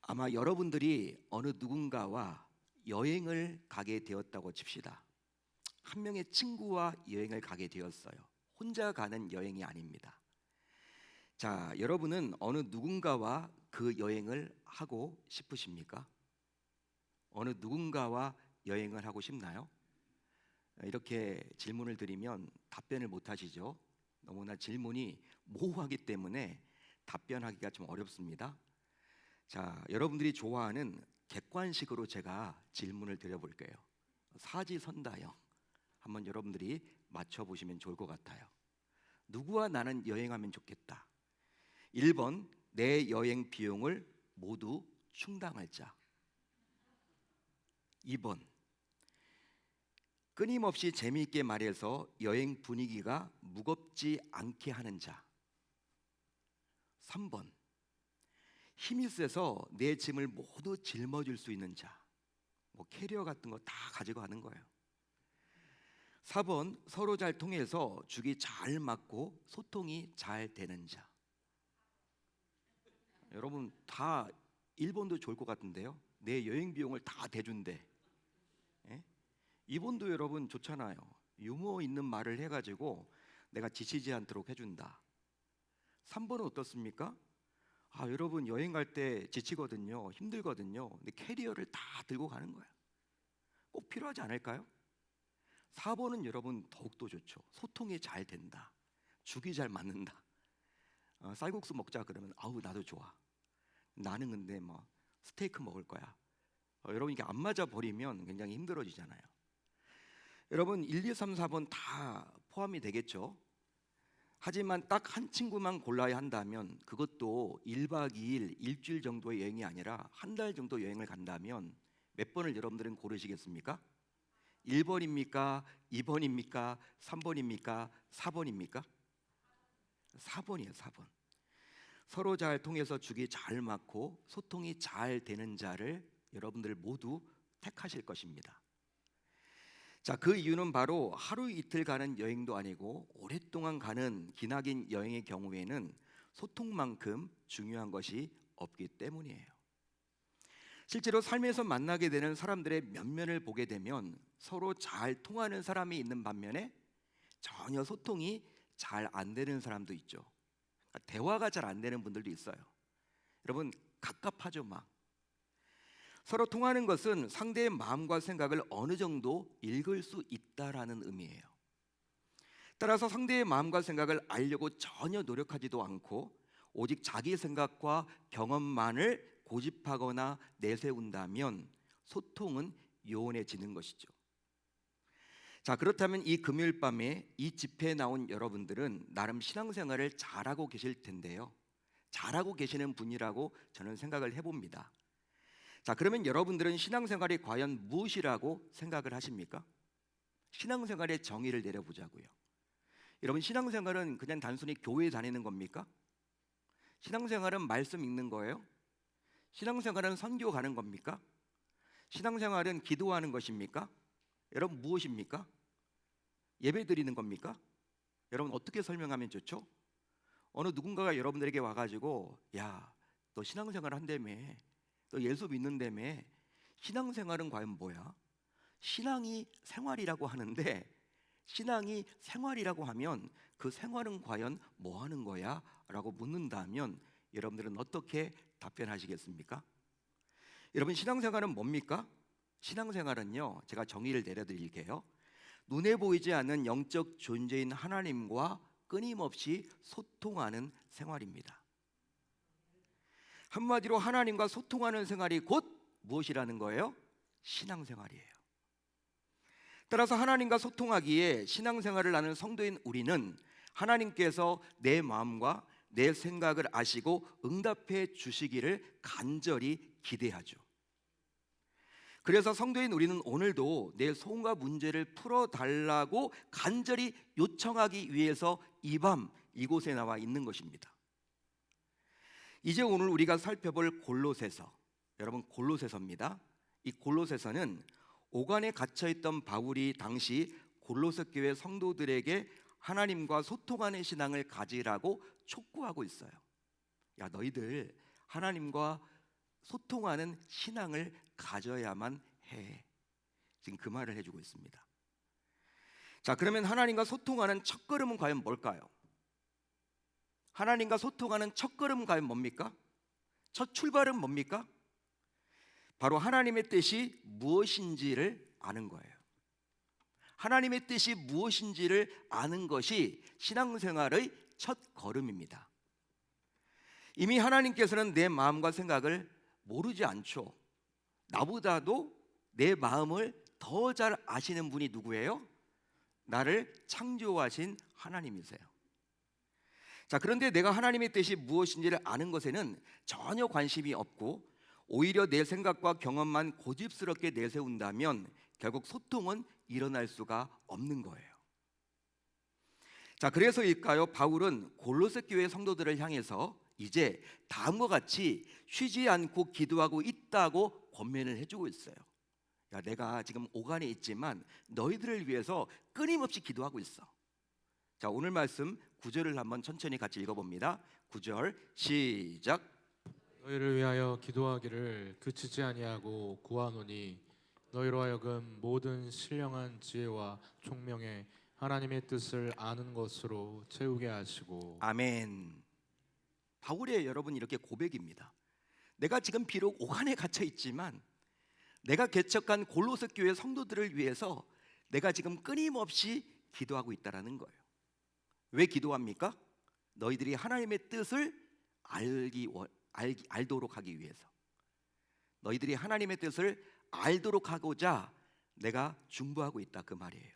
아마 여러분들이 어느 누군가와 여행을 가게 되었다고 칩시다. 한 명의 친구와 여행을 가게 되었어요. 혼자 가는 여행이 아닙니다. 자, 여러분은 어느 누군가와 그 여행을 하고 싶으십니까? 어느 누군가와 여행을 하고 싶나요? 이렇게 질문을 드리면 답변을 못 하시죠. 너무나 질문이 모호하기 때문에 답변하기가 좀 어렵습니다. 자, 여러분들이 좋아하는 객관식으로 제가 질문을 드려볼게요. 사지선다형 한번 여러분들이 맞춰보시면 좋을 것 같아요. 누구와 나는 여행하면 좋겠다. 1번, 내 여행 비용을 모두 충당할 자. 2번, 끊임없이 재미있게 말해서 여행 분위기가 무겁지 않게 하는 자. 3번, 힘이 세서 내 짐을 모두 짊어질 수 있는 자. 캐리어 같은 거 다 가지고 가는 거예요. 4번, 서로 잘 통해서 죽이 잘 맞고 소통이 잘 되는 자. 여러분 다 1번도 좋을 것 같은데요. 내 여행 비용을 다 대준대. 2번도 여러분 좋잖아요. 유머 있는 말을 해가지고 내가 지치지 않도록 해준다. 3번은 어떻습니까? 여러분 여행 갈 때 지치거든요. 힘들거든요. 근데 캐리어를 다 들고 가는 거야. 꼭 필요하지 않을까요? 4번은 여러분 더욱더 좋죠. 소통이 잘 된다. 죽이 잘 맞는다. 쌀국수 먹자 그러면 아우 나도 좋아. 나는 근데 스테이크 먹을 거야. 여러분 이게 안 맞아 버리면 굉장히 힘들어지잖아요. 여러분 1, 2, 3, 4번 다 포함이 되겠죠. 하지만 딱 한 친구만 골라야 한다면 그것도 1박 2일, 일주일 정도의 여행이 아니라 한 달 정도 여행을 간다면 몇 번을 여러분들은 고르시겠습니까? 1번입니까? 2번입니까? 3번입니까? 4번입니까? 4번이에요. 4번. 서로 잘 통해서 죽이 잘 맞고 소통이 잘 되는 자를 여러분들 모두 택하실 것입니다. 자, 그 이유는 바로 하루 이틀 가는 여행도 아니고 오랫동안 가는 기나긴 여행의 경우에는 소통만큼 중요한 것이 없기 때문이에요. 실제로 삶에서 만나게 되는 사람들의 면면을 보게 되면 서로 잘 통하는 사람이 있는 반면에 전혀 소통이 잘 안 되는 사람도 있죠. 대화가 잘 안 되는 분들도 있어요. 여러분 갑갑하죠. 서로 통하는 것은 상대의 마음과 생각을 어느 정도 읽을 수 있다라는 의미예요. 따라서 상대의 마음과 생각을 알려고 전혀 노력하지도 않고 오직 자기 생각과 경험만을 고집하거나 내세운다면 소통은 요원해지는 것이죠. 자, 그렇다면 이 금요일 밤에 이 집회에 나온 여러분들은 나름 신앙생활을 잘하고 계실 텐데요. 잘하고 계시는 분이라고 저는 생각을 해봅니다. 자, 그러면 여러분들은 신앙생활이 과연 무엇이라고 생각을 하십니까? 신앙생활의 정의를 내려보자고요. 여러분 신앙생활은 그냥 단순히 교회 다니는 겁니까? 신앙생활은 말씀 읽는 거예요? 신앙생활은 선교 가는 겁니까? 신앙생활은 기도하는 것입니까? 여러분 무엇입니까? 예배 드리는 겁니까? 여러분 어떻게 설명하면 좋죠? 어느 누군가가 여러분들에게 와가지고 야, 너 신앙생활 한다며, 너 예수 믿는다며, 신앙생활은 과연 뭐야? 신앙이 생활이라고 하는데 신앙이 생활이라고 하면 그 생활은 과연 뭐 하는 거야? 라고 묻는다면 여러분들은 어떻게 답변하시겠습니까? 여러분 신앙생활은 뭡니까? 신앙생활은요, 제가 정의를 내려드릴게요. 눈에 보이지 않는 영적 존재인 하나님과 끊임없이 소통하는 생활입니다. 한마디로 하나님과 소통하는 생활이 곧 무엇이라는 거예요? 신앙생활이에요. 따라서 하나님과 소통하기에 신앙생활을 하는 성도인 우리는 하나님께서 내 마음과 내 생각을 아시고 응답해 주시기를 간절히 기대하죠. 그래서 성도인 우리는 오늘도 내 소원과 문제를 풀어달라고 간절히 요청하기 위해서 이 밤 이곳에 나와 있는 것입니다. 이제 오늘 우리가 살펴볼 골로새서, 여러분 골로새서입니다. 이 골로새서는 오간에 갇혀있던 바울이 당시 골로새 교회 성도들에게 하나님과 소통하는 신앙을 가지라고 촉구하고 있어요. 야, 너희들 하나님과 소통하는 신앙을 가져야만 해. 지금 그 말을 해주고 있습니다. 자, 그러면 하나님과 소통하는 첫걸음은 과연 뭘까요? 하나님과 소통하는 첫걸음은 과연 뭡니까? 첫 출발은 뭡니까? 바로 하나님의 뜻이 무엇인지를 아는 거예요. 하나님의 뜻이 무엇인지를 아는 것이 신앙생활의 첫 걸음입니다. 이미 하나님께서는 내 마음과 생각을 모르지 않죠. 나보다도 내 마음을 더 잘 아시는 분이 누구예요? 나를 창조하신 하나님이세요. 자, 그런데 내가 하나님의 뜻이 무엇인지를 아는 것에는 전혀 관심이 없고 오히려 내 생각과 경험만 고집스럽게 내세운다면 결국 소통은 일어날 수가 없는 거예요. 자, 그래서일까요? 바울은 골로새 교회 성도들을 향해서 이제 다음과 같이 쉬지 않고 기도하고 있다고 권면을 해주고 있어요. 야, 내가 지금 오간에 있지만 너희들을 위해서 끊임없이 기도하고 있어. 자, 오늘 말씀 9절을 한번 천천히 같이 읽어봅니다. 9절 시작. 너희를 위하여 기도하기를 그치지 아니하고 구하노니 너희로 하여금 모든 신령한 지혜와 총명에 하나님의 뜻을 아는 것으로 채우게 하시고. 아멘. 바울의 여러분 이렇게 고백입니다. 내가 지금 비록 오간에 갇혀 있지만 내가 개척한 골로새 교회 성도들을 위해서 내가 지금 끊임없이 기도하고 있다라는 거예요. 왜 기도합니까? 너희들이 하나님의 뜻을 알도록 하기 위해서. 너희들이 하나님의 뜻을 알도록 하고자 내가 중보하고 있다, 그 말이에요.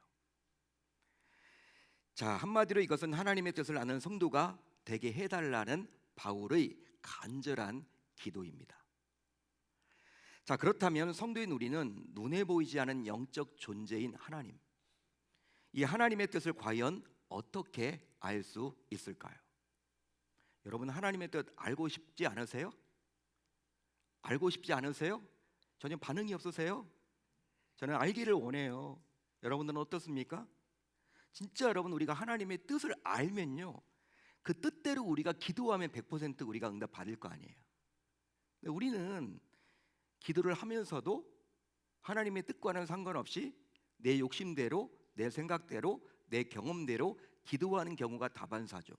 자, 한마디로 이것은 하나님의 뜻을 아는 성도가 되게 해달라는 바울의 간절한 기도입니다. 자, 그렇다면 성도인 우리는 눈에 보이지 않은 영적 존재인 하나님, 이 하나님의 뜻을 과연 어떻게 알 수 있을까요? 여러분, 하나님의 뜻 알고 싶지 않으세요? 알고 싶지 않으세요? 전혀 반응이 없으세요? 저는 알기를 원해요. 여러분들은 어떻습니까? 진짜 여러분, 우리가 하나님의 뜻을 알면요, 그 뜻대로 우리가 기도하면 100% 우리가 응답 받을 거 아니에요. 근데 우리는 기도를 하면서도 하나님의 뜻과는 상관없이 내 욕심대로, 내 생각대로, 내 경험대로 기도하는 경우가 다반사죠.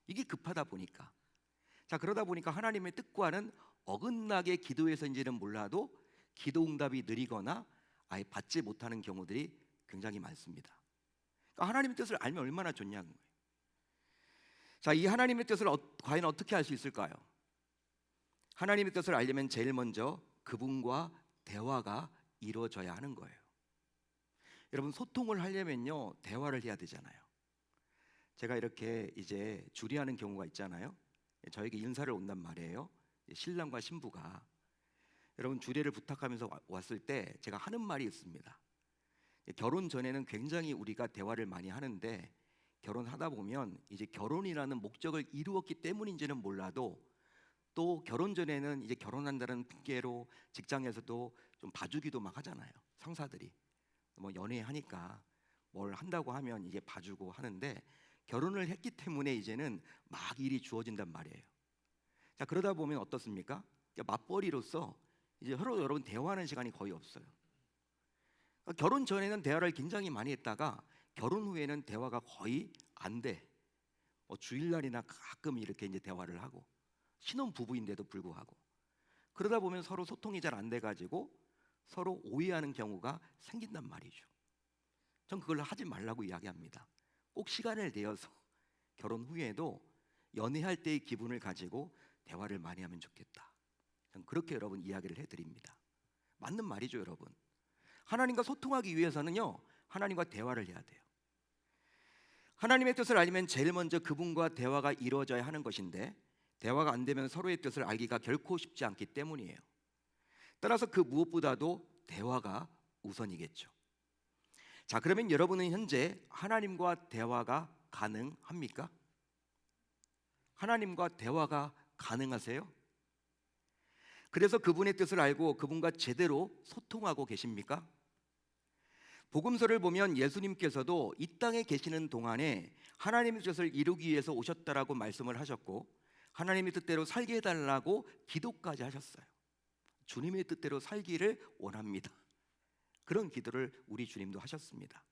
이게 급하다 보니까. 자, 그러다 보니까 하나님의 뜻과는 어긋나게 기도해서인지는 몰라도 기도 응답이 느리거나 아예 받지 못하는 경우들이 굉장히 많습니다. 그러니까 하나님의 뜻을 알면 얼마나 좋냐는 거예요. 자, 이 하나님의 뜻을 과연 어떻게 알 수 있을까요? 하나님의 뜻을 알려면 제일 먼저 그분과 대화가 이루어져야 하는 거예요. 여러분, 소통을 하려면요, 대화를 해야 되잖아요. 제가 이렇게 이제 주례하는 경우가 있잖아요. 저에게 인사를 온단 말이에요. 신랑과 신부가. 여러분, 주례를 부탁하면서 왔을 때 제가 하는 말이 있습니다. 결혼 전에는 굉장히 우리가 대화를 많이 하는데 결혼하다 보면 이제 결혼이라는 목적을 이루었기 때문인지는 몰라도 또 결혼 전에는 이제 결혼한다는 핑계로 직장에서도 좀 봐주기도 막 하잖아요. 상사들이 뭐 연애하니까 뭘 한다고 하면 이게 봐주고 하는데 결혼을 했기 때문에 이제는 막 일이 주어진단 말이에요. 자, 그러다 보면 어떻습니까? 맞벌이로서 이제 서로 여러분 대화하는 시간이 거의 없어요. 그러니까 결혼 전에는 대화를 굉장히 많이 했다가 결혼 후에는 대화가 거의 안 돼. 주일날이나 가끔 이렇게 이제 대화를 하고, 신혼 부부인데도 불구하고 그러다 보면 서로 소통이 잘 안 돼가지고 서로 오해하는 경우가 생긴단 말이죠. 전 그걸 하지 말라고 이야기합니다. 꼭 시간을 내어서 결혼 후에도 연애할 때의 기분을 가지고 대화를 많이 하면 좋겠다. 전 그렇게 여러분 이야기를 해드립니다. 맞는 말이죠, 여러분. 하나님과 소통하기 위해서는요, 하나님과 대화를 해야 돼요. 하나님의 뜻을 알면 제일 먼저 그분과 대화가 이루어져야 하는 것인데 대화가 안 되면 서로의 뜻을 알기가 결코 쉽지 않기 때문이에요. 따라서 그 무엇보다도 대화가 우선이겠죠. 자, 그러면 여러분은 현재 하나님과 대화가 가능합니까? 하나님과 대화가 가능하세요? 그래서 그분의 뜻을 알고 그분과 제대로 소통하고 계십니까? 복음서를 보면 예수님께서도 이 땅에 계시는 동안에 하나님의 뜻을 이루기 위해서 오셨다라고 말씀을 하셨고 하나님의 뜻대로 살게 해달라고 기도까지 하셨어요. 주님의 뜻대로 살기를 원합니다. 그런 기도를 우리 주님도 하셨습니다.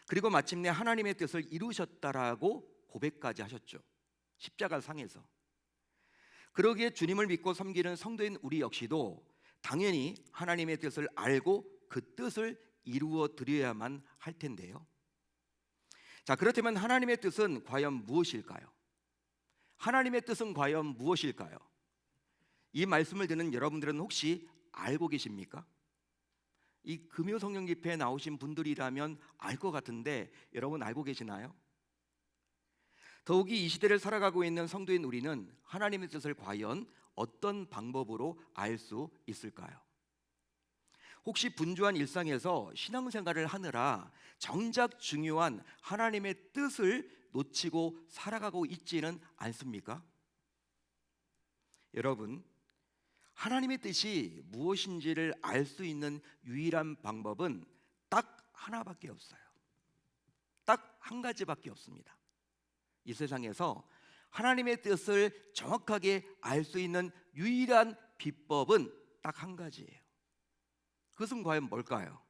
그리고 마침내 하나님의 뜻을 이루셨다라고 고백까지 하셨죠. 십자가 상에서. 그러기에 주님을 믿고 섬기는 성도인 우리 역시도 당연히 하나님의 뜻을 알고 그 뜻을 이루어 드려야만 할 텐데요. 자, 그렇다면 하나님의 뜻은 과연 무엇일까요? 하나님의 뜻은 과연 무엇일까요? 이 말씀을 듣는 여러분들은 혹시 알고 계십니까? 이 금요 성령 집회에 나오신 분들이라면 알 것 같은데 여러분 알고 계시나요? 더욱이 이 시대를 살아가고 있는 성도인 우리는 하나님의 뜻을 과연 어떤 방법으로 알 수 있을까요? 혹시 분주한 일상에서 신앙생활을 하느라 정작 중요한 하나님의 뜻을 놓치고 살아가고 있지는 않습니까? 여러분, 하나님의 뜻이 무엇인지를 알 수 있는 유일한 방법은 딱 하나밖에 없어요. 딱 한 가지밖에 없습니다. 이 세상에서 하나님의 뜻을 정확하게 알 수 있는 유일한 비법은 딱 한 가지예요. 그것은 과연 뭘까요?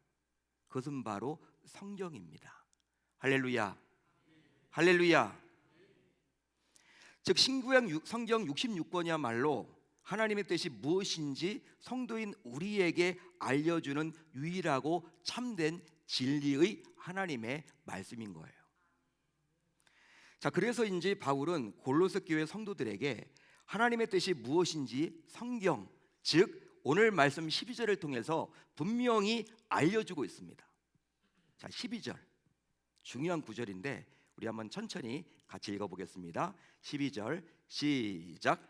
그것은 바로 성경입니다. 할렐루야, 할렐루야. 즉 신구약 성경 66권이야말로 하나님의 뜻이 무엇인지 성도인 우리에게 알려주는 유일하고 참된 진리의 하나님의 말씀인 거예요. 자, 그래서인지 바울은 골로새 교회 성도들에게 하나님의 뜻이 무엇인지 성경, 즉 오늘 말씀 12절을 통해서 분명히 알려주고 있습니다. 자, 12절 중요한 구절인데 우리 한번 천천히 같이 읽어보겠습니다. 12절 시작.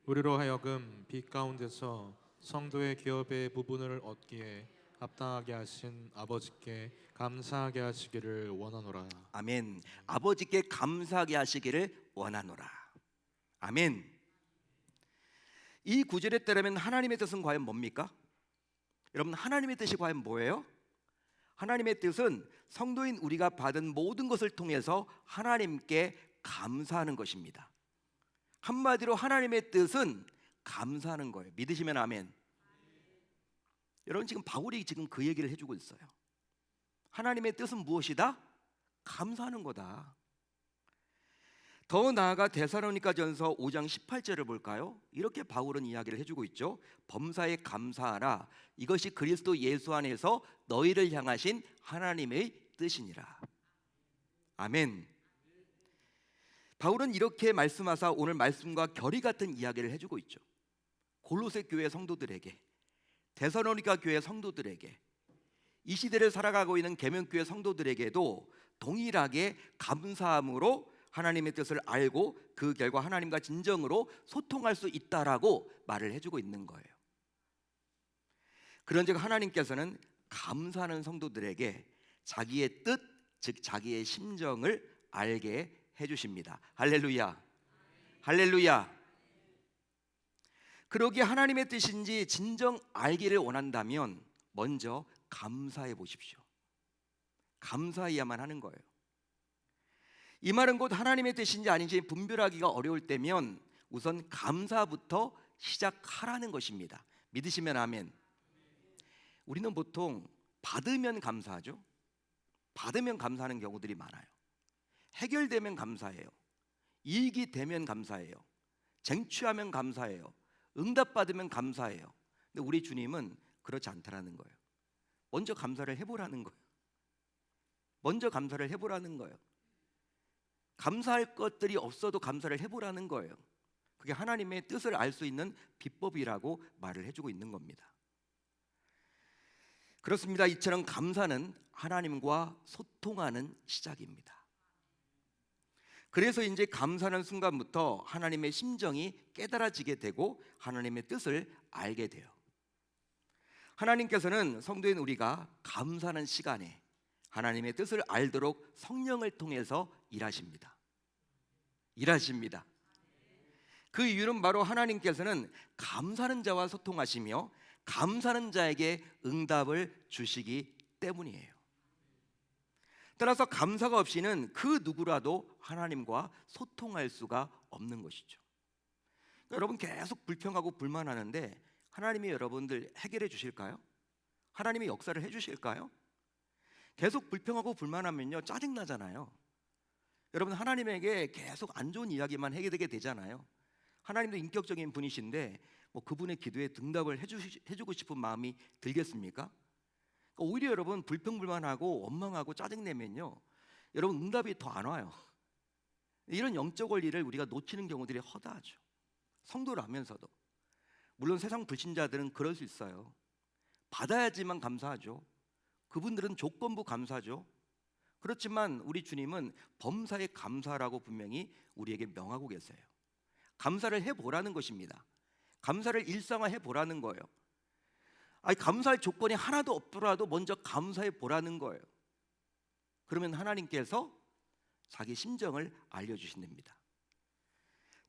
우리로 하여금 빛 가운데서 성도의 기업의 부분을 얻기에 합당하게 하신 아버지께 감사하게 하시기를 원하노라. 아멘. 아버지께 감사하게 하시기를 원하노라. 아멘. 이 구절에 따르면 하나님의 뜻은 과연 뭡니까? 여러분, 하나님의 뜻이 과연 뭐예요? 하나님의 뜻은 성도인 우리가 받은 모든 것을 통해서 하나님께 감사하는 것입니다. 한마디로 하나님의 뜻은 감사하는 거예요. 믿으시면 아멘. 여러분, 지금 바울이 지금 그 얘기를 해주고 있어요. 하나님의 뜻은 무엇이다? 감사하는 거다. 더 나아가 데살로니가전서 5장 18절을 볼까요? 이렇게 바울은 이야기를 해주고 있죠. 범사에 감사하라. 이것이 그리스도 예수 안에서 너희를 향하신 하나님의 뜻이니라. 아멘. 바울은 이렇게 말씀하사 오늘 말씀과 결이 같은 이야기를 해주고 있죠. 골로새 교회 성도들에게, 데살로니가 교회 성도들에게, 이 시대를 살아가고 있는 계명교회 성도들에게도 동일하게 감사함으로 하나님의 뜻을 알고 그 결과 하나님과 진정으로 소통할 수 있다라고 말을 해주고 있는 거예요. 그런즉 하나님께서는 감사하는 성도들에게 자기의 뜻, 즉 자기의 심정을 알게 해주십니다. 할렐루야, 할렐루야. 그러기에 하나님의 뜻인지 진정 알기를 원한다면 먼저 감사해 보십시오. 감사해야만 하는 거예요. 이 말은 곧 하나님의 뜻인지 아닌지 분별하기가 어려울 때면 우선 감사부터 시작하라는 것입니다. 믿으시면 아멘. 우리는 보통 받으면 감사하죠. 받으면 감사하는 경우들이 많아요. 해결되면 감사해요. 이익이 되면 감사해요. 쟁취하면 감사해요. 응답받으면 감사해요. 근데 우리 주님은 그렇지 않다라는 거예요. 먼저 감사를 해보라는 거예요. 먼저 감사를 해보라는 거예요. 감사할 것들이 없어도 감사를 해보라는 거예요. 그게 하나님의 뜻을 알 수 있는 비법이라고 말을 해주고 있는 겁니다. 그렇습니다. 이처럼 감사는 하나님과 소통하는 시작입니다. 그래서 이제 감사하는 순간부터 하나님의 심정이 깨달아지게 되고 하나님의 뜻을 알게 돼요. 하나님께서는 성도인 우리가 감사하는 시간에 하나님의 뜻을 알도록 성령을 통해서 일하십니다. 그 이유는 바로 하나님께서는 감사하는 자와 소통하시며 감사하는 자에게 응답을 주시기 때문이에요. 따라서 감사가 없이는 그 누구라도 하나님과 소통할 수가 없는 것이죠. 그러니까 여러분 계속 불평하고 불만하는데 하나님이 여러분들 해결해 주실까요? 하나님이 역사를 해 주실까요? 계속 불평하고 불만하면요 짜증나잖아요. 여러분 하나님에게 계속 안 좋은 이야기만 해결되게 되잖아요. 하나님도 인격적인 분이신데 뭐 그분의 기도에 응답을 해주고 싶은 마음이 들겠습니까? 그러니까 오히려 여러분 불평불만하고 원망하고 짜증내면요 여러분 응답이 더 안 와요. 이런 영적 원리를 우리가 놓치는 경우들이 허다하죠. 성도라면서도. 물론 세상 불신자들은 그럴 수 있어요. 받아야지만 감사하죠. 그분들은 조건부 감사죠. 그렇지만 우리 주님은 범사에 감사라고 분명히 우리에게 명하고 계세요. 감사를 해보라는 것입니다. 감사를 일상화해 보라는 거예요. 아니, 감사할 조건이 하나도 없더라도 먼저 감사해 보라는 거예요. 그러면 하나님께서 자기 심정을 알려주신답니다.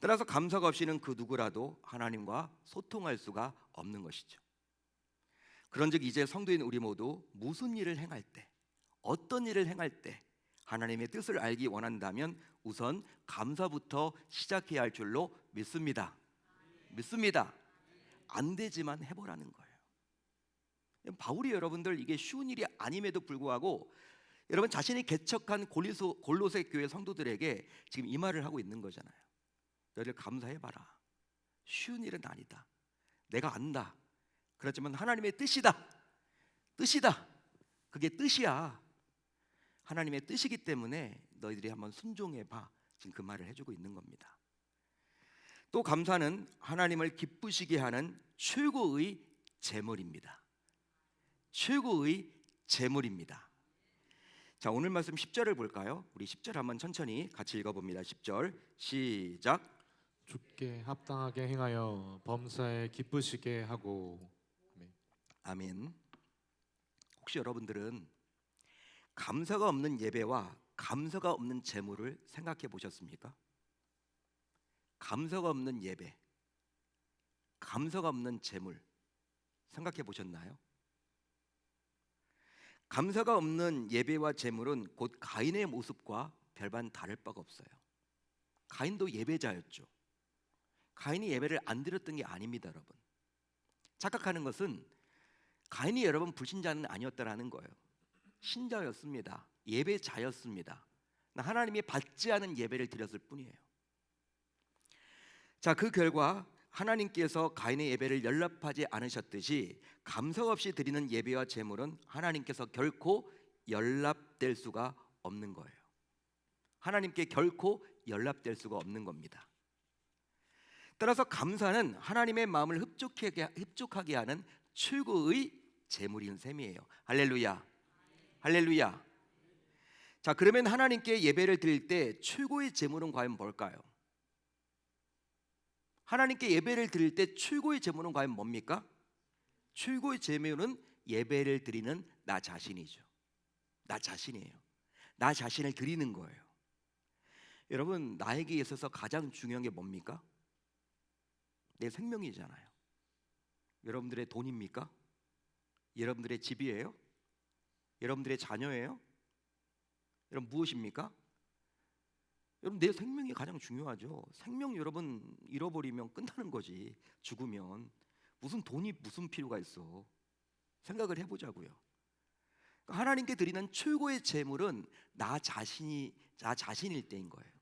따라서 감사가 없이는 그 누구라도 하나님과 소통할 수가 없는 것이죠. 그런즉 이제 성도인 우리 모두 무슨 일을 행할 때, 어떤 일을 행할 때 하나님의 뜻을 알기 원한다면 우선 감사부터 시작해야 할 줄로 믿습니다. 믿습니다. 안 되지만 해보라는 거예요. 바울이 여러분들 이게 쉬운 일이 아님에도 불구하고 여러분 자신이 개척한 골로새 교회 성도들에게 지금 이 말을 하고 있는 거잖아요. 너희들 감사해봐라. 쉬운 일은 아니다. 내가 안다. 그렇지만 하나님의 뜻이다. 뜻이다. 그게 뜻이야. 하나님의 뜻이기 때문에 너희들이 한번 순종해봐. 지금 그 말을 해주고 있는 겁니다. 또 감사는 하나님을 기쁘시게 하는 최고의 제물입니다. 최고의 제물입니다. 자, 오늘 말씀 10절을 볼까요? 우리 10절 한번 천천히 같이 읽어봅니다. 10절 시작. 주께 합당하게 행하여 범사에 기쁘시게 하고. 아멘. 혹시 여러분들은 감사가 없는 예배와 감사가 없는 제물을 생각해 보셨습니까? 감사가 없는 예배, 감사가 없는 제물 생각해 보셨나요? 감사가 없는 예배와 제물은 곧 가인의 모습과 별반 다를 바가 없어요. 가인도 예배자였죠. 가인이 예배를 안 드렸던 게 아닙니다, 여러분. 착각하는 것은 가인이 여러분 불신자는 아니었다라는 거예요. 신자였습니다. 예배자였습니다. 하나님이 받지 않은 예배를 드렸을 뿐이에요. 자, 그 결과 하나님께서 가인의 예배를 연락하지 않으셨듯이 감사 없이 드리는 예배와 제물은 하나님께서 결코 연락될 수가 없는 거예요. 하나님께 결코 연락될 수가 없는 겁니다. 따라서 감사는 하나님의 마음을 흡족하게 하는 최고의 제물인 셈이에요. 할렐루야. 할렐루야. 자, 그러면 하나님께 예배를 드릴 때 최고의 제물은 과연 뭘까요? 하나님께 예배를 드릴 때 최고의 제물은 과연 뭡니까? 최고의 제물은 예배를 드리는 나 자신이죠. 나 자신이에요. 나 자신을 드리는 거예요. 여러분, 나에게 있어서 가장 중요한 게 뭡니까? 내 생명이잖아요. 여러분들의 돈입니까? 여러분들의 집이에요? 여러분들의 자녀예요? 여러분 무엇입니까? 여러분 내 생명이 가장 중요하죠. 생명 여러분 잃어버리면 끝나는 거지. 죽으면 무슨 돈이 무슨 필요가 있어. 생각을 해보자고요. 그러니까 하나님께 드리는 최고의 제물은 나 자신일 때인 거예요.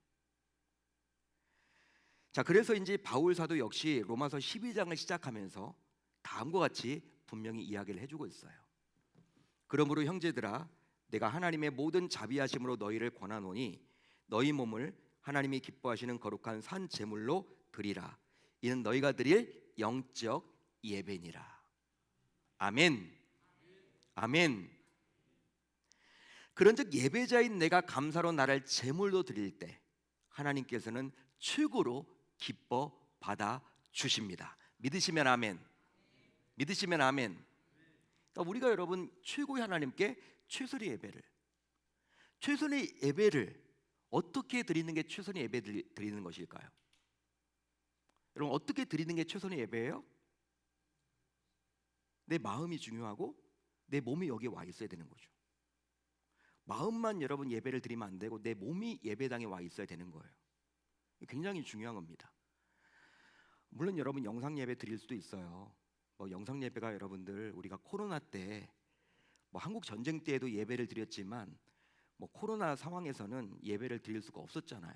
자, 그래서 이제 바울 사도 역시 로마서 12장을 시작하면서 다음과 같이 분명히 이야기를 해주고 있어요. 그러므로 형제들아, 내가 하나님의 모든 자비하심으로 너희를 권하노니 너희 몸을 하나님이 기뻐하시는 거룩한 산 제물로 드리라. 이는 너희가 드릴 영적 예배니라. 아멘. 아멘. 그런즉 예배자인 내가 감사로 나를 제물로 드릴 때 하나님께서는 최고로 기뻐 받아 주십니다. 믿으시면 아멘. 믿으시면 아멘. 그러니까 우리가 여러분 최고의 하나님께 최선의 예배를 어떻게 드리는 게 최선의 예배 드리는 것일까요? 여러분 어떻게 드리는 게 최선의 예배예요? 내 마음이 중요하고 내 몸이 여기에 와 있어야 되는 거죠. 마음만 여러분 예배를 드리면 안 되고 내 몸이 예배당에 와 있어야 되는 거예요. 굉장히 중요한 겁니다. 물론 여러분 영상 예배 드릴 수도 있어요. 영상 예배가 여러분들 우리가 코로나 때 한국 전쟁 때에도 예배를 드렸지만 코로나 상황에서는 예배를 드릴 수가 없었잖아요.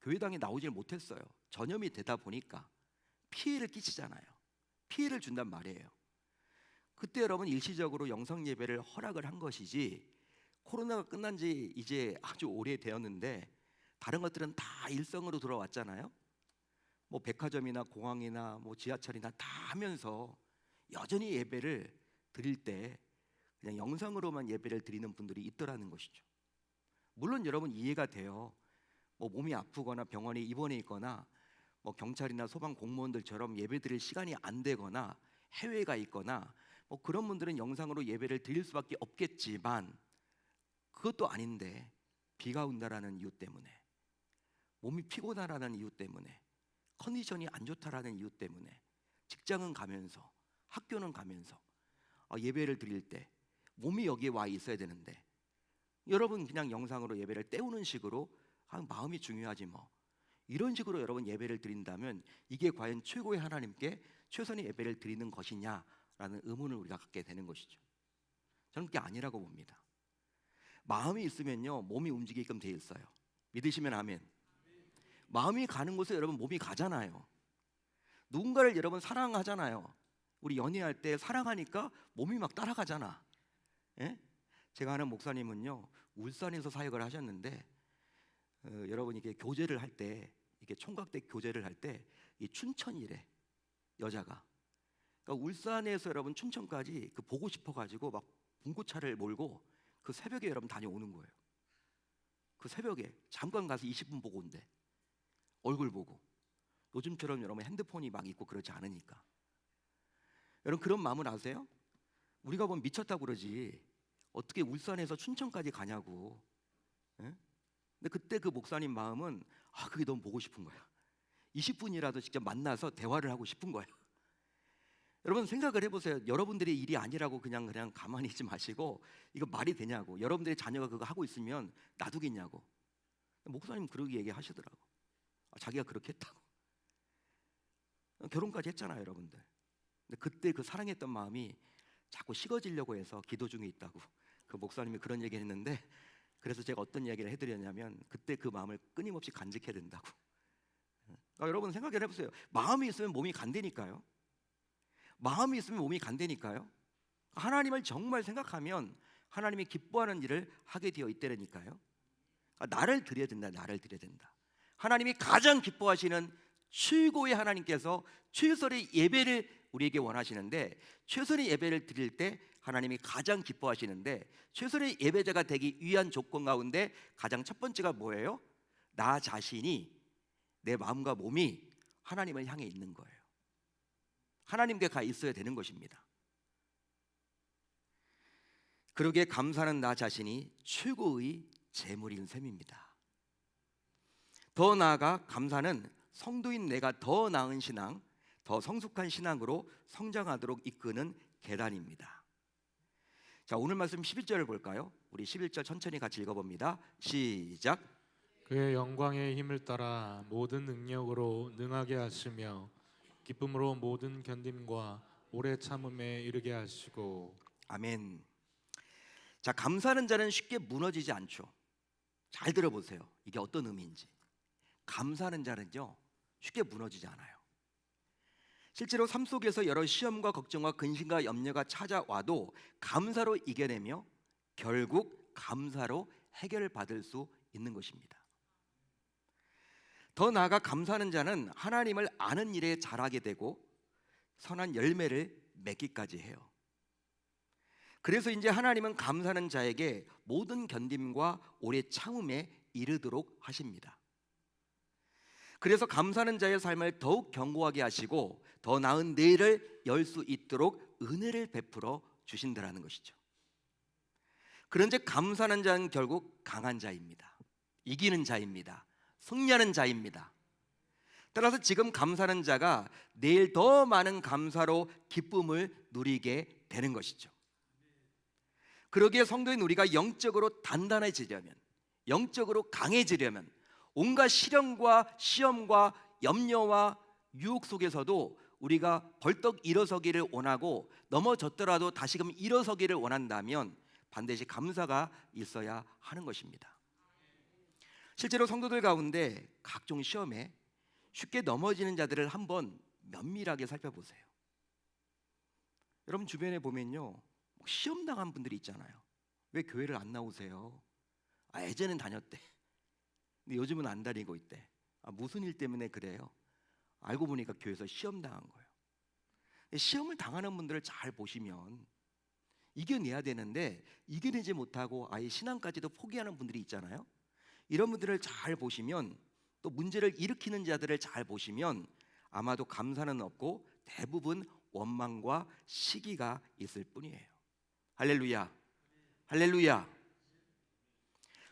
교회당에 나오질 못했어요. 전염이 되다 보니까 피해를 끼치잖아요. 피해를 준단 말이에요. 그때 여러분 일시적으로 영상 예배를 허락을 한 것이지, 코로나가 끝난 지 이제 아주 오래 되었는데 다른 것들은 다 일성으로 돌아왔잖아요. 백화점이나 공항이나 지하철이나 다 하면서 여전히 예배를 드릴 때 그냥 영상으로만 예배를 드리는 분들이 있더라는 것이죠. 물론 여러분 이해가 돼요. 몸이 아프거나 병원에 입원해 있거나 경찰이나 소방 공무원들처럼 예배 드릴 시간이 안 되거나 해외가 있거나 그런 분들은 영상으로 예배를 드릴 수밖에 없겠지만, 그것도 아닌데 비가 온다라는 이유 때문에, 몸이 피곤하다는 이유 때문에, 컨디션이 안 좋다라는 이유 때문에 직장은 가면서 학교는 가면서 예배를 드릴 때 몸이 여기에 와 있어야 되는데 여러분 그냥 영상으로 예배를 때우는 식으로 마음이 중요하지 이런 식으로 여러분 예배를 드린다면 이게 과연 최고의 하나님께 최선의 예배를 드리는 것이냐라는 의문을 우리가 갖게 되는 것이죠. 저는 그게 아니라고 봅니다. 마음이 있으면요 몸이 움직이게끔 돼 있어요. 믿으시면 아멘. 마음이 가는 곳에 여러분 몸이 가잖아요. 누군가를 여러분 사랑하잖아요. 우리 연애할 때 사랑하니까 몸이 막 따라가잖아. 예? 제가 아는 목사님은요 울산에서 사역을 하셨는데 여러분 이게 교제를 할 때, 이게 총각대 교제를 할 때 이 춘천이래 여자가. 그러니까 울산에서 여러분 춘천까지 보고 싶어가지고 막 봉고차를 몰고 그 새벽에 여러분 다녀오는 거예요. 그 새벽에 잠깐 가서 20분 보고 온대. 얼굴 보고. 요즘처럼 여러분 핸드폰이 막 있고 그러지 않으니까. 여러분 그런 마음을 아세요? 우리가 보면 미쳤다고 그러지 어떻게 울산에서 춘천까지 가냐고. 예? 근데 그때 그 목사님 마음은 그게 너무 보고 싶은 거야. 20분이라도 직접 만나서 대화를 하고 싶은 거야. 여러분 생각을 해보세요. 여러분들의 일이 아니라고 그냥 가만히 있지 마시고 이거 말이 되냐고. 여러분들의 자녀가 그거 하고 있으면 놔두겠냐고. 목사님 그러게 얘기하시더라고. 자기가 그렇게 했다고. 결혼까지 했잖아요 여러분들. 근데 그때 그 사랑했던 마음이 자꾸 식어지려고 해서 기도 중에 있다고 그 목사님이 그런 얘기를 했는데, 그래서 제가 어떤 이야기를 해드렸냐면 그때 그 마음을 끊임없이 간직해야 된다고. 그러니까 여러분 생각을 해보세요. 마음이 있으면 몸이 간다니까요. 마음이 있으면 몸이 간다니까요. 하나님을 정말 생각하면 하나님이 기뻐하는 일을 하게 되어 있다니까요. 나를 드려야 된다. 나를 드려야 된다. 하나님이 가장 기뻐하시는 최고의 하나님께서 최선의 예배를 우리에게 원하시는데, 최선의 예배를 드릴 때 하나님이 가장 기뻐하시는데, 최선의 예배자가 되기 위한 조건 가운데 가장 첫 번째가 뭐예요? 나 자신이, 내 마음과 몸이 하나님을 향해 있는 거예요. 하나님께 가 있어야 되는 것입니다. 그러기에 감사하는 나 자신이 최고의 재물인 셈입니다. 더 나아가 감사는 성도인 내가 더 나은 신앙, 더 성숙한 신앙으로 성장하도록 이끄는 계단입니다. 자, 오늘 말씀 11절을 볼까요? 우리 11절 천천히 같이 읽어봅니다. 시작. 그의 영광의 힘을 따라 모든 능력으로 능하게 하시며 기쁨으로 모든 견딤과 오래 참음에 이르게 하시고. 아멘. 자, 감사하는 자는 쉽게 무너지지 않죠. 잘 들어보세요. 이게 어떤 의미인지. 감사하는 자는요 쉽게 무너지지 않아요. 실제로 삶 속에서 여러 시험과 걱정과 근심과 염려가 찾아와도 감사로 이겨내며 결국 감사로 해결을 받을 수 있는 것입니다. 더 나아가 감사하는 자는 하나님을 아는 일에 잘하게 되고 선한 열매를 맺기까지 해요. 그래서 이제 하나님은 감사하는 자에게 모든 견딤과 오래 참음에 이르도록 하십니다. 그래서 감사하는 자의 삶을 더욱 견고하게 하시고 더 나은 내일을 열 수 있도록 은혜를 베풀어 주신다라는 것이죠. 그런즉 감사하는 자는 결국 강한 자입니다. 이기는 자입니다. 승리하는 자입니다. 따라서 지금 감사하는 자가 내일 더 많은 감사로 기쁨을 누리게 되는 것이죠. 그러기에 성도인 우리가 영적으로 단단해지려면, 영적으로 강해지려면 온갖 시련과 시험과 염려와 유혹 속에서도 우리가 벌떡 일어서기를 원하고 넘어졌더라도 다시금 일어서기를 원한다면 반드시 감사가 있어야 하는 것입니다. 실제로 성도들 가운데 각종 시험에 쉽게 넘어지는 자들을 한번 면밀하게 살펴보세요. 여러분 주변에 보면요, 시험 당한 분들이 있잖아요. 왜 교회를 안 나오세요? 예전엔 다녔대. 근데 요즘은 안 다니고 있대. 무슨 일 때문에 그래요? 알고 보니까 교회에서 시험 당한 거예요. 시험을 당하는 분들을 잘 보시면 이겨내야 되는데 이겨내지 못하고 아예 신앙까지도 포기하는 분들이 있잖아요. 이런 분들을 잘 보시면, 또 문제를 일으키는 자들을 잘 보시면 아마도 감사는 없고 대부분 원망과 시기가 있을 뿐이에요. 할렐루야, 할렐루야.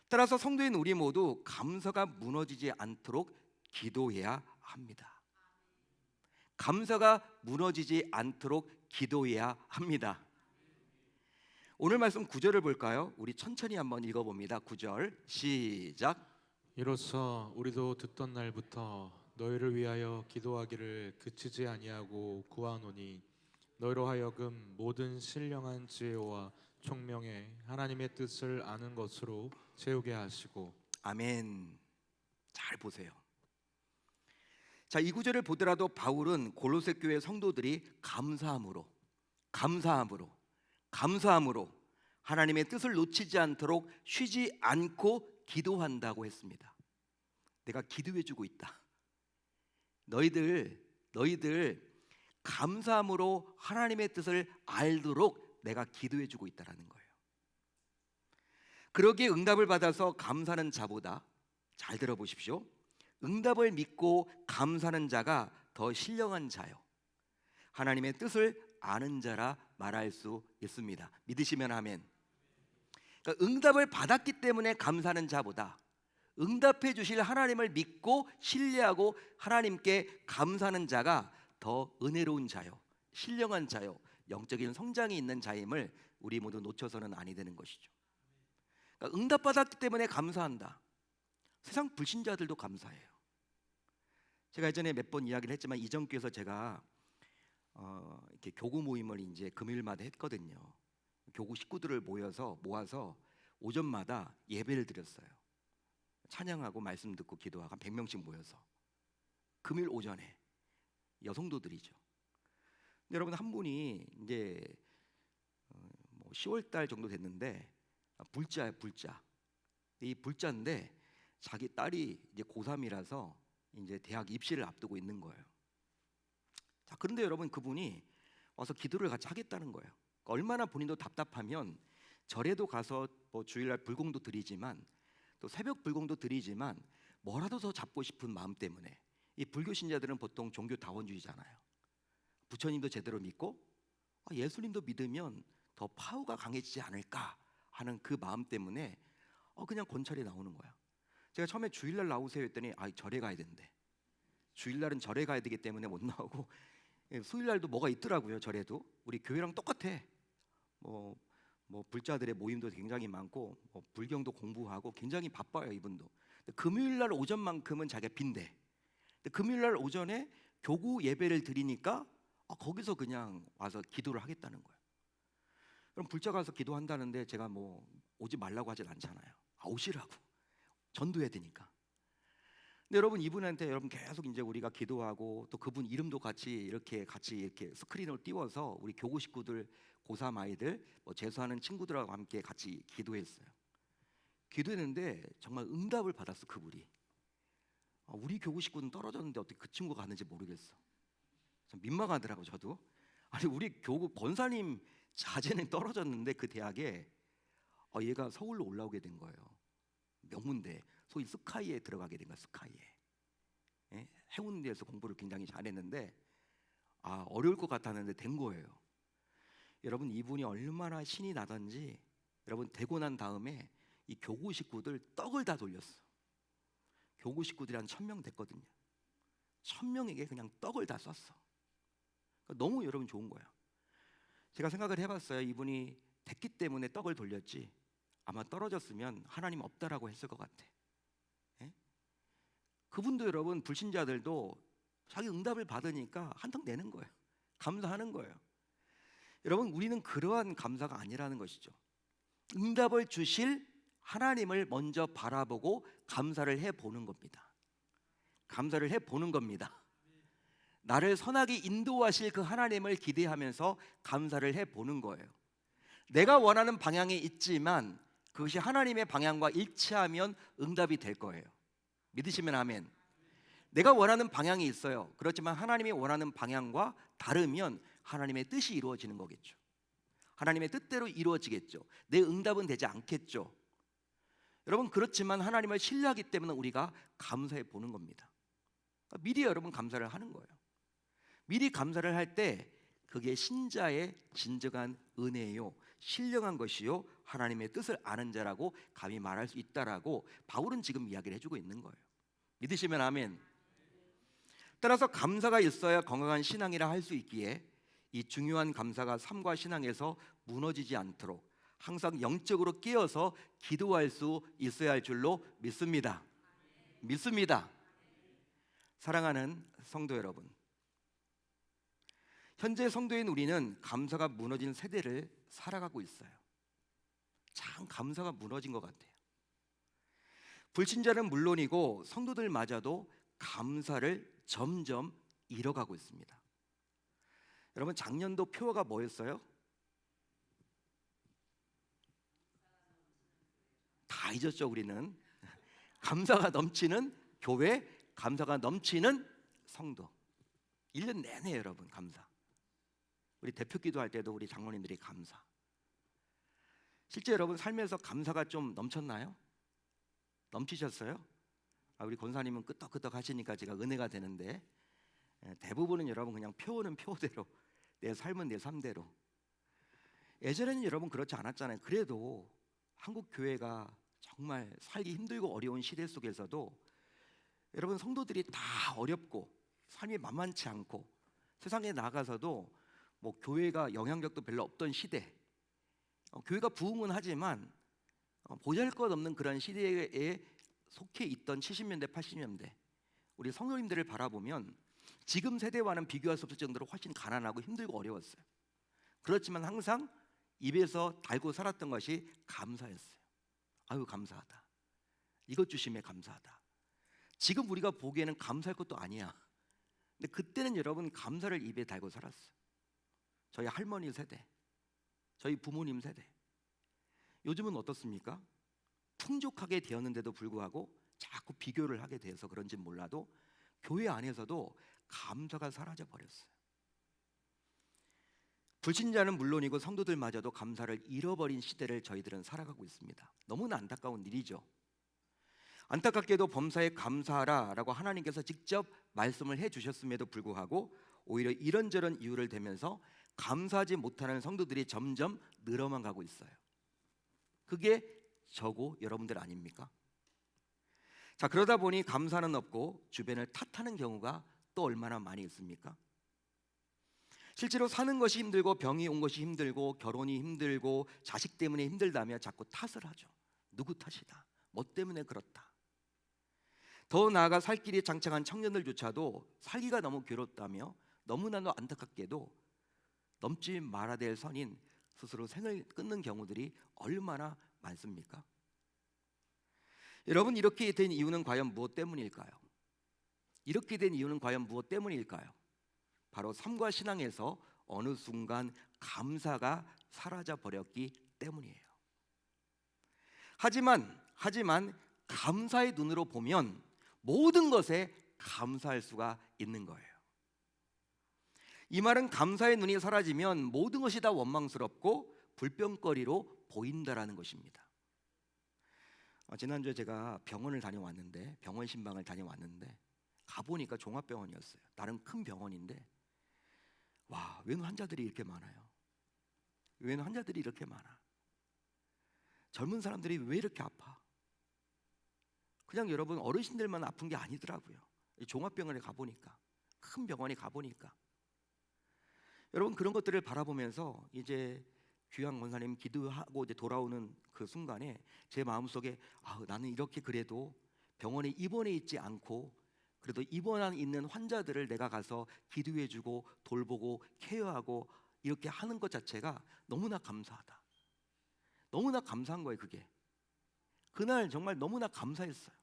따라서 성도인 우리 모두 감사가 무너지지 않도록 기도해야 합니다. 감사가 무너지지 않도록 기도해야 합니다. 오늘 말씀 9절을 볼까요? 우리 천천히 한번 읽어봅니다. 9절 시작. 이로써 우리도 듣던 날부터 너희를 위하여 기도하기를 그치지 아니하고 구하노니 너희로 하여금 모든 신령한 지혜와 총명에 하나님의 뜻을 아는 것으로 채우게 하시고. 아멘. 잘 보세요. 자, 이 구절을 보더라도 바울은 골로새 교회 성도들이 감사함으로 하나님의 뜻을 놓치지 않도록 쉬지 않고 기도한다고 했습니다. 내가 기도해주고 있다. 너희들 감사함으로 하나님의 뜻을 알도록 내가 기도해주고 있다라는 거예요. 그러기에 응답을 받아서 감사하는 자보다, 잘 들어보십시오, 응답을 믿고 감사하는 자가 더 신령한 자요, 하나님의 뜻을 아는 자라 말할 수 있습니다. 믿으시면 아멘. 그러니까 응답을 받았기 때문에 감사하는 자보다 응답해 주실 하나님을 믿고 신뢰하고 하나님께 감사하는 자가 더 은혜로운 자요, 신령한 자요, 영적인 성장이 있는 자임을 우리 모두 놓쳐서는 아니 되는 것이죠. 그러니까 응답받았기 때문에 감사한다. 세상 불신자들도 감사해요. 제가 예전에 몇 번 이야기를 했지만 이전교에서 제가 이렇게 교구 모임을 이제 금요일마다 했거든요. 교구 식구들을 모아서 오전마다 예배를 드렸어요. 찬양하고 말씀 듣고 기도하고 한 100명씩 모여서 금요일 오전에 여성도들이죠. 근데 여러분 한 분이 이제 10월 달 정도 됐는데 불자예요, 불자. 이 불자인데 자기 딸이 이제 고3이라서 이제 대학 입시를 앞두고 있는 거예요. 자, 그런데 여러분 그분이 와서 기도를 같이 하겠다는 거예요. 그러니까 얼마나 본인도 답답하면 절에도 가서 주일날 불공도 드리지만 또 새벽 불공도 드리지만 뭐라도 더 잡고 싶은 마음 때문에, 이 불교 신자들은 보통 종교 다원주의잖아요. 부처님도 제대로 믿고 예수님도 믿으면 더 파워가 강해지지 않을까 하는 그 마음 때문에 그냥 권찰이 나오는 거야. 제가 처음에 주일날 나오세요 했더니 절에 가야 된대. 주일날은 절에 가야 되기 때문에 못 나오고 수요일날도 뭐가 있더라고요. 절에도 우리 교회랑 똑같아. 뭐 불자들의 모임도 굉장히 많고 불경도 공부하고 굉장히 바빠요 이분도. 근데 금요일날 오전만큼은 자기가 빈대. 근데 금요일날 오전에 교구 예배를 드리니까 거기서 그냥 와서 기도를 하겠다는 거예요. 그럼 불자 가서 기도한다는데 제가 오지 말라고 하진 않잖아요. 오시라고. 전도해야 되니까. 근데 여러분 이분한테 계속 이제 우리가 기도하고 또 그분 이름도 같이 이렇게 스크린을 띄워서 우리 교구 식구들, 고3 아이들, 재수하는 친구들하고 함께 같이 기도했어요. 기도했는데 정말 응답을 받았어 그분이. 우리 교구 식구는 떨어졌는데 어떻게 그 친구가 갔는지 모르겠어. 참 민망하더라고 저도. 아니 우리 교구 권사님 자제는 떨어졌는데 그 대학에 얘가 서울로 올라오게 된 거예요. 명문대, 소위 스카이에 들어가게 된 거야. 스카이에. 해운대에서 공부를 굉장히 잘했는데 어려울 것 같았는데 된 거예요. 여러분 이분이 얼마나 신이 나던지, 여러분 되고 난 다음에 이 교구 식구들 떡을 다 돌렸어. 교구 식구들이 한 1000명 됐거든요. 1000명에게 그냥 떡을 다 쐈어. 그러니까 너무 여러분 좋은 거야. 제가 생각을 해봤어요. 이분이 됐기 때문에 떡을 돌렸지 아마 떨어졌으면 하나님 없다라고 했을 것 같아. 그분도 여러분 불신자들도 자기 응답을 받으니까 한턱 내는 거예요. 감사하는 거예요. 여러분, 우리는 그러한 감사가 아니라는 것이죠. 응답을 주실 하나님을 먼저 바라보고 감사를 해보는 겁니다. 감사를 해보는 겁니다. 나를 선하게 인도하실 그 하나님을 기대하면서 감사를 해보는 거예요. 내가 원하는 방향이 있지만 그것이 하나님의 방향과 일치하면 응답이 될 거예요. 믿으시면 아멘. 내가 원하는 방향이 있어요. 그렇지만 하나님이 원하는 방향과 다르면 하나님의 뜻이 이루어지는 거겠죠. 하나님의 뜻대로 이루어지겠죠. 내 응답은 되지 않겠죠. 여러분, 그렇지만 하나님을 신뢰하기 때문에 우리가 감사해 보는 겁니다. 그러니까 미리 여러분 감사를 하는 거예요. 미리 감사를 할 때 그게 신자의 진정한 은혜요, 신령한 것이요, 하나님의 뜻을 아는 자라고 감히 말할 수 있다라고 바울은 지금 이야기를 해주고 있는 거예요. 믿으시면 아멘. 따라서 감사가 있어야 건강한 신앙이라 할 수 있기에 이 중요한 감사가 삶과 신앙에서 무너지지 않도록 항상 영적으로 깨어서 기도할 수 있어야 할 줄로 믿습니다. 믿습니다. 사랑하는 성도 여러분, 현재 성도인 우리는 감사가 무너진 세대를 살아가고 있어요. 참 감사가 무너진 것 같아요. 불신자는 물론이고 성도들마저도 감사를 점점 잃어가고 있습니다. 여러분, 작년도 표어가 뭐였어요? 다 잊었죠, 우리는. 감사가 넘치는 교회, 감사가 넘치는 성도. 1년 내내 여러분 감사. 우리 대표 기도할 때도 우리 장로님들이 감사. 실제 여러분 삶에서 감사가 좀 넘쳤나요? 넘치셨어요? 우리 권사님은 끄떡끄떡 하시니까 제가 은혜가 되는데, 대부분은 여러분 그냥 표어는 표대로, 내 삶은 내 삶대로. 예전에는 여러분 그렇지 않았잖아요. 그래도 한국 교회가 정말 살기 힘들고 어려운 시대 속에서도 여러분 성도들이 다 어렵고 삶이 만만치 않고 세상에 나가서도 뭐 교회가 영향력도 별로 없던 시대, 교회가 부흥은 하지만 보잘것없는 그런 시대에 속해 있던 70년대 80년대 우리 성도님들을 바라보면 지금 세대와는 비교할 수 없을 정도로 훨씬 가난하고 힘들고 어려웠어요. 그렇지만 항상 입에서 달고 살았던 것이 감사였어요. 아유 감사하다, 이것 주심에 감사하다. 지금 우리가 보기에는 감사할 것도 아니야. 근데 그때는 여러분 감사를 입에 달고 살았어요. 저희 할머니 세대, 저희 부모님 세대. 요즘은 어떻습니까? 풍족하게 되었는데도 불구하고 자꾸 비교를 하게 돼서 그런지 몰라도 교회 안에서도 감사가 사라져 버렸어요. 불신자는 물론이고 성도들마저도 감사를 잃어버린 시대를 저희들은 살아가고 있습니다. 너무나 안타까운 일이죠. 안타깝게도 범사에 감사하라라고 하나님께서 직접 말씀을 해주셨음에도 불구하고 오히려 이런저런 이유를 대면서 감사하지 못하는 성도들이 점점 늘어만 가고 있어요. 그게 저고 여러분들 아닙니까? 자, 그러다 보니 감사는 없고 주변을 탓하는 경우가 또 얼마나 많이 있습니까? 실제로 사는 것이 힘들고 병이 온 것이 힘들고 결혼이 힘들고 자식 때문에 힘들다며 자꾸 탓을 하죠. 누구 탓이다, 뭐 때문에 그렇다. 더 나아가 살 길이 장창한 청년들조차도 살기가 너무 괴롭다며 너무나도 안타깝게도 넘지 말아야 될 선인 스스로 생을 끊는 경우들이 얼마나 많습니까? 여러분, 이렇게 된 이유는 과연 무엇 때문일까요? 이렇게 된 이유는 과연 무엇 때문일까요? 바로 삶과 신앙에서 어느 순간 감사가 사라져 버렸기 때문이에요. 하지만 감사의 눈으로 보면 모든 것에 감사할 수가 있는 거예요. 이 말은 감사의 눈이 사라지면 모든 것이 다 원망스럽고 불평거리로 보인다라는 것입니다. 지난주에 제가 병원을 다녀왔는데, 병원 신방을 다녀왔는데 가보니까 종합병원이었어요. 나름 큰 병원인데 와, 웬 환자들이 이렇게 많아요. 웬 환자들이 이렇게 많아. 젊은 사람들이 왜 이렇게 아파? 그냥 여러분 어르신들만 아픈 게 아니더라고요. 종합병원에 가보니까, 큰 병원에 가보니까 여러분 그런 것들을 바라보면서 이제 귀한 권사님 기도하고 이제 돌아오는 그 순간에 제 마음속에 나는 이렇게 그래도 병원에 입원해 있지 않고 그래도 입원한 있는 환자들을 내가 가서 기도해주고 돌보고 케어하고 이렇게 하는 것 자체가 너무나 감사하다. 너무나 감사한 거예요. 그게 그날 정말 너무나 감사했어요.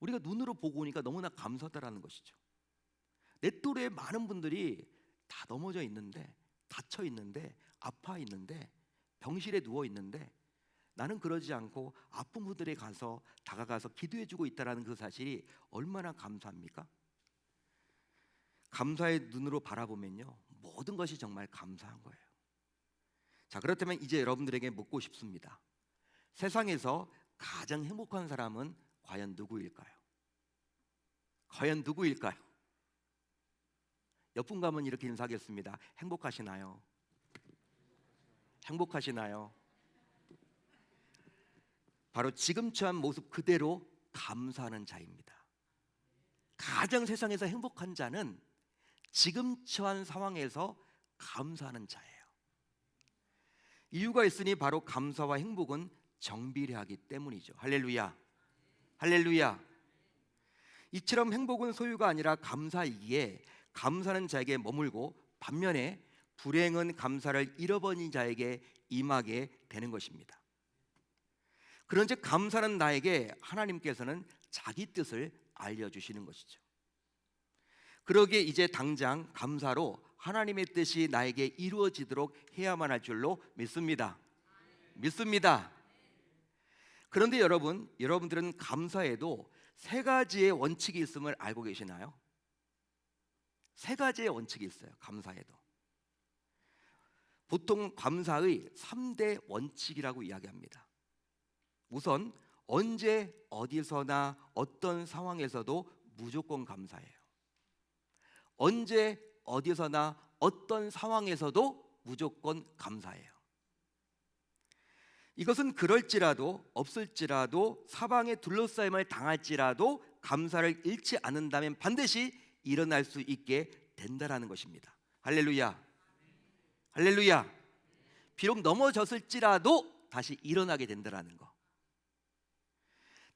우리가 눈으로 보고 오니까 너무나 감사하다라는 것이죠. 내 또래의 많은 분들이 다 넘어져 있는데, 다쳐 있는데, 아파 있는데, 병실에 누워 있는데, 나는 그러지 않고 아픈 분들에 가서 다가가서 기도해주고 있다라는 그 사실이 얼마나 감사합니까? 감사의 눈으로 바라보면요, 모든 것이 정말 감사한 거예요. 자, 그렇다면 이제 여러분들에게 묻고 싶습니다. 세상에서 가장 행복한 사람은 과연 누구일까요? 과연 누구일까요? 옆 분과 한번 이렇게 인사하겠습니다. 행복하시나요? 행복하시나요? 바로 지금 처한 모습 그대로 감사하는 자입니다. 가장 세상에서 행복한 자는 지금 처한 상황에서 감사하는 자예요. 이유가 있으니 바로 감사와 행복은 정비례하기 때문이죠. 할렐루야, 할렐루야. 이처럼 행복은 소유가 아니라 감사이기에 감사는 자에게 머물고, 반면에 불행은 감사를 잃어버린 자에게 임하게 되는 것입니다. 그런즉 감사는 나에게 하나님께서는 자기 뜻을 알려주시는 것이죠. 그러기에 이제 당장 감사로 하나님의 뜻이 나에게 이루어지도록 해야만 할 줄로 믿습니다. 믿습니다. 그런데 여러분들은 감사에도 세 가지의 원칙이 있음을 알고 계시나요? 세 가지의 원칙이 있어요. 감사에도 보통 감사의 3대 원칙이라고 이야기합니다. 우선 언제 어디서나 어떤 상황에서도 무조건 감사해요. 언제 어디서나 어떤 상황에서도 무조건 감사해요. 이것은 그럴지라도 없을지라도 사방에 둘러싸임을 당할지라도 감사를 잃지 않는다면 반드시 일어날 수 있게 된다라는 것입니다. 할렐루야, 할렐루야. 비록 넘어졌을지라도 다시 일어나게 된다라는 거.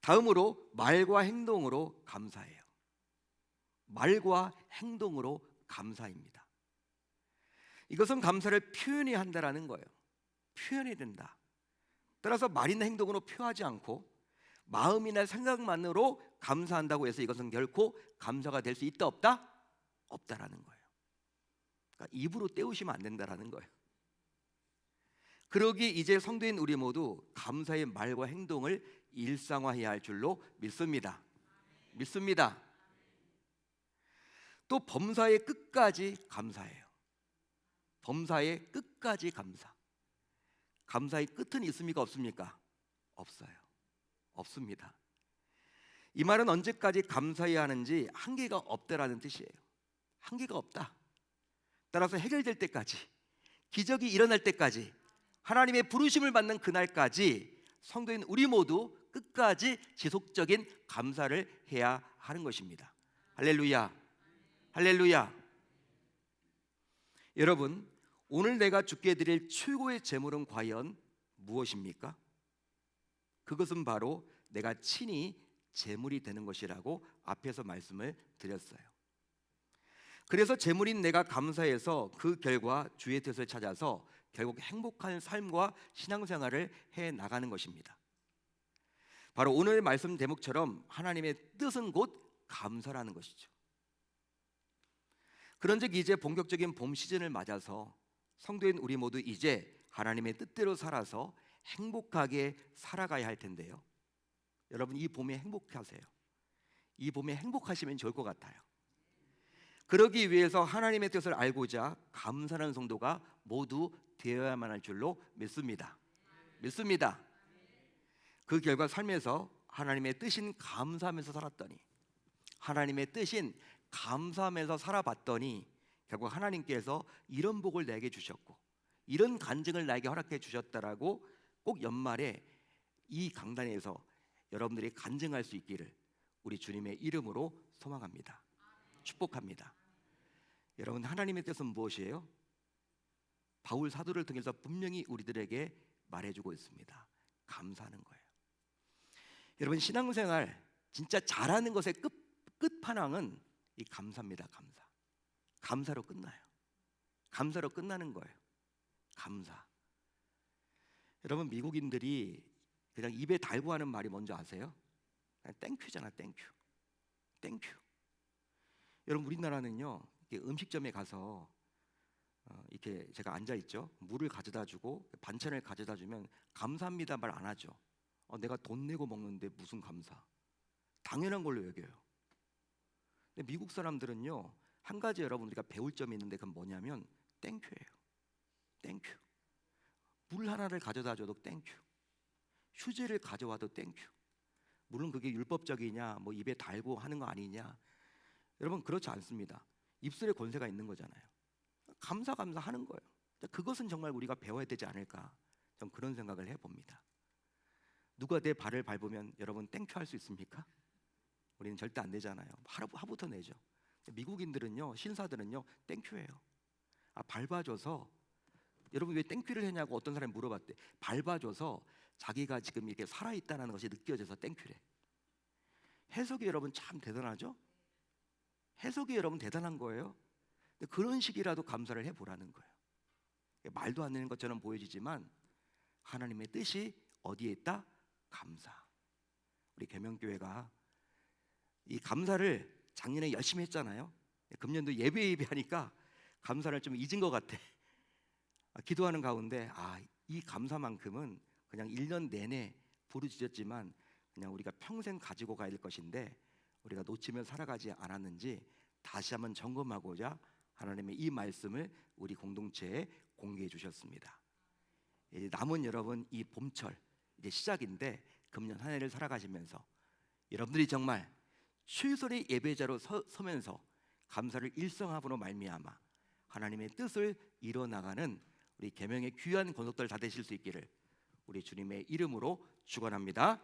다음으로 말과 행동으로 감사해요. 말과 행동으로 감사입니다. 이것은 감사를 표현해야 한다라는 거예요. 표현해야 된다. 따라서 말이나 행동으로 표하지 않고 마음이나 생각만으로 감사한다고 해서 이것은 결코 감사가 될 수 있다 없다? 없다라는 거예요. 그러니까 입으로 때우시면 안 된다라는 거예요. 그러기 이제 성도인 우리 모두 감사의 말과 행동을 일상화해야 할 줄로 믿습니다. 믿습니다. 또 범사의 끝까지 감사해요. 범사의 끝까지 감사. 감사의 끝은 있습니까? 없습니까? 없어요. 없습니다. 이 말은 언제까지 감사해야 하는지 한계가 없다라는 뜻이에요. 한계가 없다. 따라서 해결될 때까지, 기적이 일어날 때까지, 하나님의 부르심을 받는 그날까지 성도인 우리 모두 끝까지 지속적인 감사를 해야 하는 것입니다. 할렐루야, 할렐루야. 여러분, 오늘 내가 주께 드릴 최고의 제물은 과연 무엇입니까? 그것은 바로 내가 친히 제물이 되는 것이라고 앞에서 말씀을 드렸어요. 그래서 제물인 내가 감사해서 그 결과 주의 뜻을 찾아서 결국 행복한 삶과 신앙생활을 해 나가는 것입니다. 바로 오늘 말씀 대목처럼 하나님의 뜻은 곧 감사라는 것이죠. 그런즉 이제 본격적인 봄 시즌을 맞아서 성도인 우리 모두 이제 하나님의 뜻대로 살아서 행복하게 살아가야 할 텐데요. 여러분, 이 봄에 행복하세요. 이 봄에 행복하시면 좋을 것 같아요. 그러기 위해서 하나님의 뜻을 알고자 감사하는 성도가 모두 되어야만 할 줄로 믿습니다. 믿습니다. 그 결과 삶에서 하나님의 뜻인 감사하면서 살았더니, 하나님의 뜻인 감사하면서 살아봤더니 결국 하나님께서 이런 복을 내게 주셨고 이런 간증을 나에게 허락해 주셨다라고 꼭 연말에 이 강단에서 여러분들이 간증할 수 있기를 우리 주님의 이름으로 소망합니다. 축복합니다. 여러분, 하나님의 뜻은 무엇이에요? 바울 사도를 통해서 분명히 우리들에게 말해주고 있습니다. 감사하는 거예요. 여러분, 신앙생활 진짜 잘하는 것의 끝판왕은 이 감사입니다. 감사. 감사로 끝나요. 감사로 끝나는 거예요. 감사. 여러분, 미국인들이 그냥 입에 달고 하는 말이 뭔지 아세요? 그냥 땡큐잖아. 땡큐. 땡큐. 여러분, 우리나라는요, 이렇게 음식점에 가서 이렇게 제가 앉아 있죠. 물을 가져다 주고 반찬을 가져다 주면 감사합니다 말 안 하죠. 내가 돈 내고 먹는데 무슨 감사? 당연한 걸로 여겨요. 근데 미국 사람들은요, 한 가지 여러분 우리가 배울 점이 있는데 그건 뭐냐면 땡큐예요. 땡큐. 물 하나를 가져다 줘도 땡큐. 휴지를 가져와도 땡큐. 물론 그게 율법적이냐, 뭐 입에 달고 하는 거 아니냐, 여러분 그렇지 않습니다. 입술에 권세가 있는 거잖아요. 감사 하는 거예요. 그것은 정말 우리가 배워야 되지 않을까, 전 그런 생각을 해봅니다. 누가 내 발을 밟으면 여러분 땡큐 할 수 있습니까? 우리는 절대 안 되잖아요. 하부터 내죠. 미국인들은요, 신사들은요, 땡큐예요. 밟아줘서, 여러분 왜 땡큐를 했냐고 어떤 사람이 물어봤대. 밟아줘서 자기가 지금 이렇게 살아있다는 것이 느껴져서 땡큐래. 해석이 여러분 참 대단하죠? 해석이 여러분 대단한 거예요. 근데 그런 식이라도 감사를 해보라는 거예요. 말도 안 되는 것처럼 보여지지만 하나님의 뜻이 어디에 있다? 감사. 우리 계명교회가 이 감사를 작년에 열심히 했잖아요. 금년도 예배하니까 감사를 좀 잊은 것 같아. 기도하는 가운데 이 감사만큼은 그냥 1년 내내 부르짖었지만 그냥 우리가 평생 가지고 가야 될 것인데 우리가 놓치며 살아가지 않았는지 다시 한번 점검하고자 하나님의 이 말씀을 우리 공동체에 공개해 주셨습니다. 이제 남은 여러분 이 봄철 이제 시작인데 금년 한 해를 살아가시면서 여러분들이 정말 최선의 예배자로 서면서 감사를 일성함으로 말미암아 하나님의 뜻을 이뤄나가는 우리 계명의 귀한 권속들 다 되실 수 있기를 우리 주님의 이름으로 축원합니다.